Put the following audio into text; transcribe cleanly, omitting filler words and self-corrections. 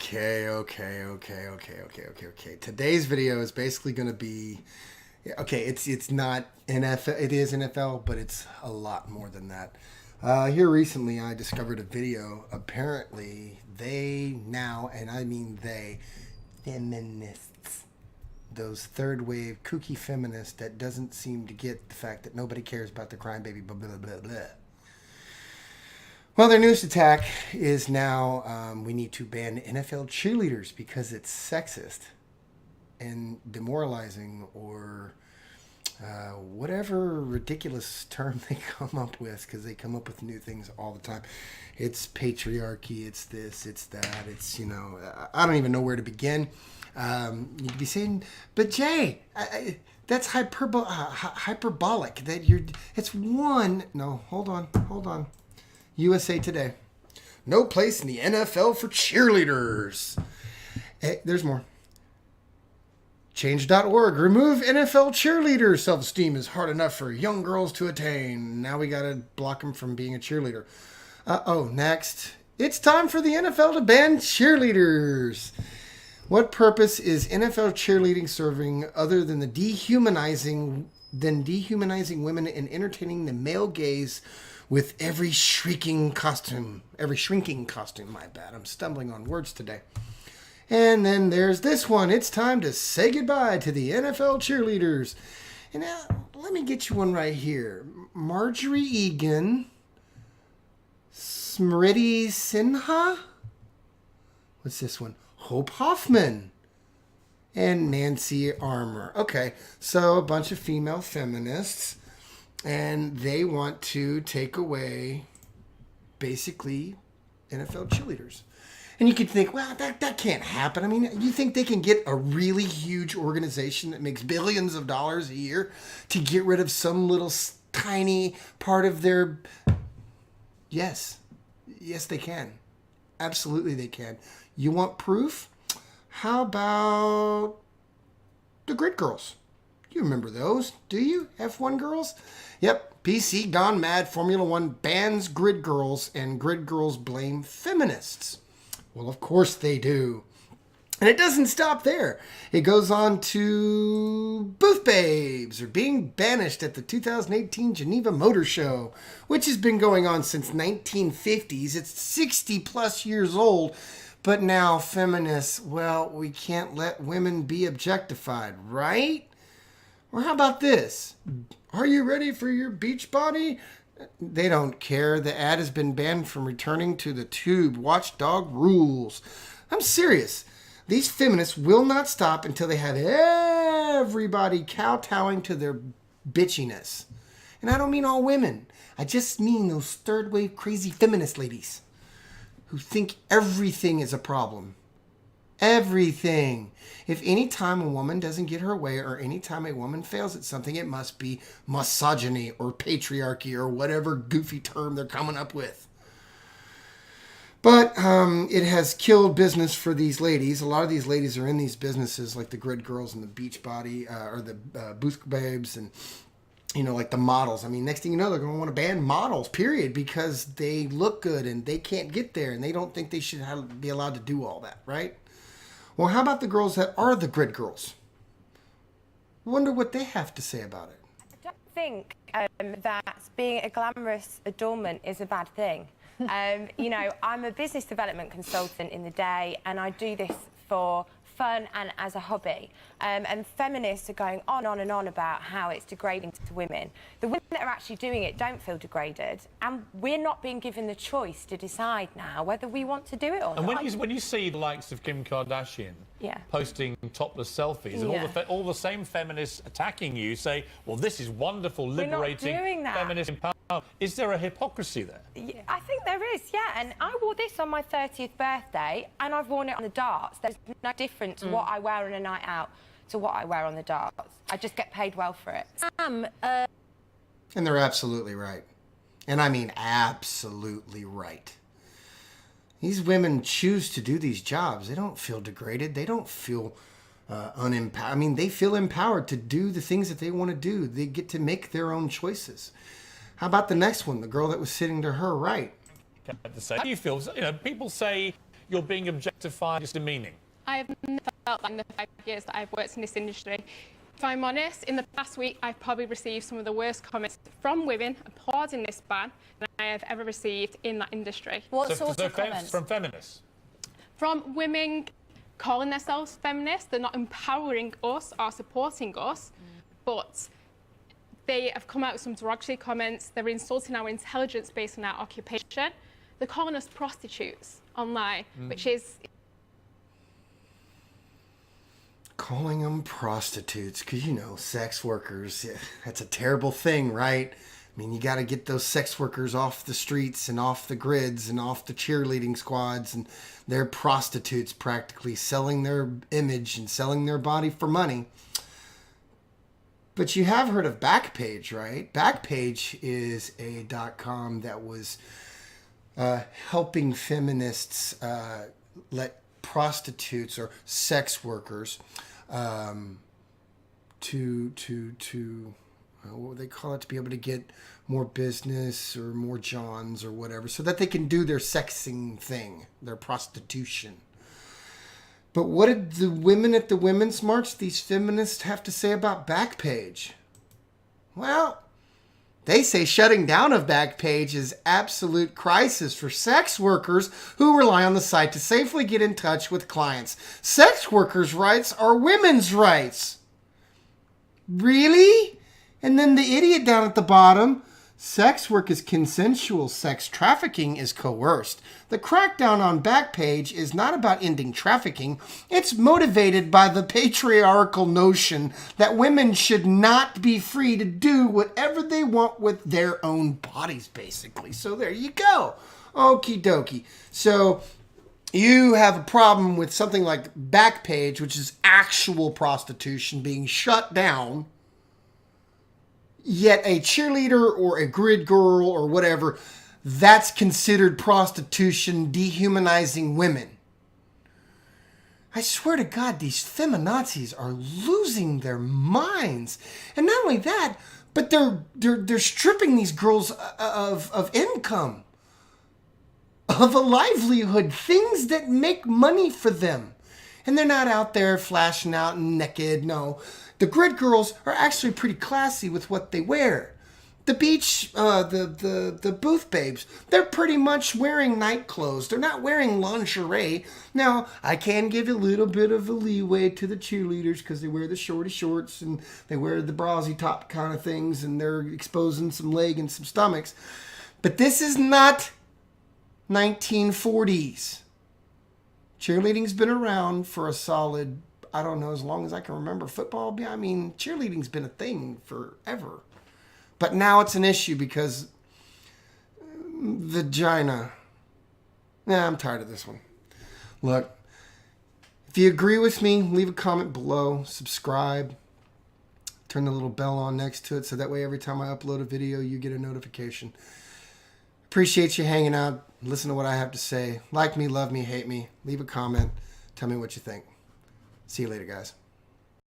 Okay. Today's video is basically going to be, okay, it's not NFL, it is NFL, but it's a lot more than that. Here recently I discovered a video. Apparently they now, and I mean they, feminists, those third wave kooky feminists that doesn't seem to get the fact that nobody cares about the crying baby, blah, blah, blah, blah. Well, their newest attack is now we need to ban NFL cheerleaders because it's sexist and demoralizing, or whatever ridiculous term they come up with, because they come up with new things all the time. It's patriarchy, it's this, it's that, it's, you know, I don't even know where to begin. You'd be saying, but Jay, that's hyperbolic. It's one. No, hold on. USA Today. No place in the NFL for cheerleaders. Hey, there's more. Change.org. Remove NFL cheerleaders. Self-esteem is hard enough for young girls to attain. Now we got to block them from being a cheerleader. Next. It's time for the NFL to ban cheerleaders. What purpose is NFL cheerleading serving other than dehumanizing women and entertaining the male gaze with every shrinking costume, my bad. I'm stumbling on words today. And then there's this one. It's time to say goodbye to the NFL cheerleaders. And now, let me get you one right here. Marjorie Egan, Smriti Sinha. What's this one? Hope Hoffman. And Nancy Armour. Okay, so a bunch of female feminists. And they want to take away, basically, NFL cheerleaders. And you could think, well, that can't happen. I mean, you think they can get a really huge organization that makes billions of dollars a year to get rid of some little tiny part of their... Yes, they can. Absolutely they can. You want proof? How about the Grid Girls? You remember those, do you? F1 girls? Yep, PC gone mad. Formula One bans Grid Girls, and Grid Girls blame feminists. Well, of course they do. And it doesn't stop there. It goes on to booth babes are being banished at the 2018 Geneva Motor Show, which has been going on since 1950s. It's 60 plus years old. But now feminists, well, we can't let women be objectified, right? Or how about this? Are you ready for your beach body? They don't care. The ad has been banned from returning to the tube. Watchdog rules. I'm serious. These feminists will not stop until they have everybody kowtowing to their bitchiness. And I don't mean all women. I just mean those third wave crazy feminist ladies who think everything is a problem. Everything. If any time a woman doesn't get her way, or any time a woman fails at something, it must be misogyny or patriarchy or whatever goofy term they're coming up with. But it has killed business for these ladies. A lot of these ladies are in these businesses like the Grid Girls and the Beach Body, or the Booth Babes, and you know, like the models. I mean, next thing you know, they're going to want to ban models, period, because they look good and they can't get there and they don't think they should be allowed to do all that, right? Well, how about the girls that are the Grid Girls? Wonder what they have to say about it. I don't think that being a glamorous adornment is a bad thing. You know, I'm a business development consultant in the day, and I do this for fun and as a hobby. And feminists are going on and on about how it's degrading to women. The women that are actually doing it don't feel degraded, and we're not being given the choice to decide now whether we want to do it or not. And when you see the likes of Kim Kardashian posting topless selfies, and all the same feminists attacking you say, well, this is wonderful, liberating, feminist empowerment. Is there a hypocrisy there? Yeah, I think there is, yeah. And I wore this on my 30th birthday, and I've worn it on the darts. There's no difference what I wear on a night out to what I wear on the darts. I just get paid well for it. And they're absolutely right. And I mean absolutely right. These women choose to do these jobs. They don't feel degraded. They don't feel unempowered. I mean, they feel empowered to do the things that they want to do. They get to make their own choices. How about the next one, the girl that was sitting to her right? How do you feel? You know, people say you're being objectified, it's demeaning? I have never felt that in the 5 years that I've worked in this industry. If I'm honest, in the past week, I've probably received some of the worst comments from women applauding this ban than I have ever received in that industry. What sort of comments? From feminists? From women calling themselves feminists. They're not empowering us or supporting us, but they have come out with some derogatory comments. They're insulting our intelligence based on our occupation. They're calling us prostitutes online, which is... Calling them prostitutes, because, you know, sex workers, that's a terrible thing, right? I mean, you got to get those sex workers off the streets and off the grids and off the cheerleading squads, and they're prostitutes practically, selling their image and selling their body for money. But you have heard of Backpage, right? Backpage is a .com that was helping feminists let prostitutes or sex workers what would they call it, to be able to get more business or more Johns or whatever, so that they can do their sexing thing, their prostitution. But what did the women at the Women's March, these feminists, have to say about Backpage? Well, they say shutting down of Backpage is absolute crisis for sex workers who rely on the site to safely get in touch with clients. Sex workers' rights are women's rights. Really? And then the idiot down at the bottom, sex work is consensual, sex trafficking is coerced. The crackdown on Backpage is not about ending trafficking. It's motivated by the patriarchal notion that women should not be free to do whatever they want with their own bodies, basically. So there you go. Okie dokie. So you have a problem with something like Backpage, which is actual prostitution, being shut down. Yet a cheerleader or a grid girl or whatever, that's considered prostitution, dehumanizing women. I swear to God, these feminazis are losing their minds. And not only that, but they're stripping these girls of income, of a livelihood, things that make money for them. And they're not out there flashing out naked, no. The grid girls are actually pretty classy with what they wear. The beach, the booth babes, they're pretty much wearing night clothes. They're not wearing lingerie. Now, I can give a little bit of a leeway to the cheerleaders because they wear the shorty shorts and they wear the brasy top kind of things and they're exposing some leg and some stomachs. But this is not 1940s. Cheerleading's been around for a solid, I don't know, as long as I can remember. Football, I mean, cheerleading's been a thing forever. But now it's an issue because vagina. Nah, I'm tired of this one. Look, if you agree with me, leave a comment below, subscribe, turn the little bell on next to it so that way every time I upload a video, you get a notification. Appreciate you hanging out. Listen to what I have to say. Like me, love me, hate me. Leave a comment. Tell me what you think. See you later, guys.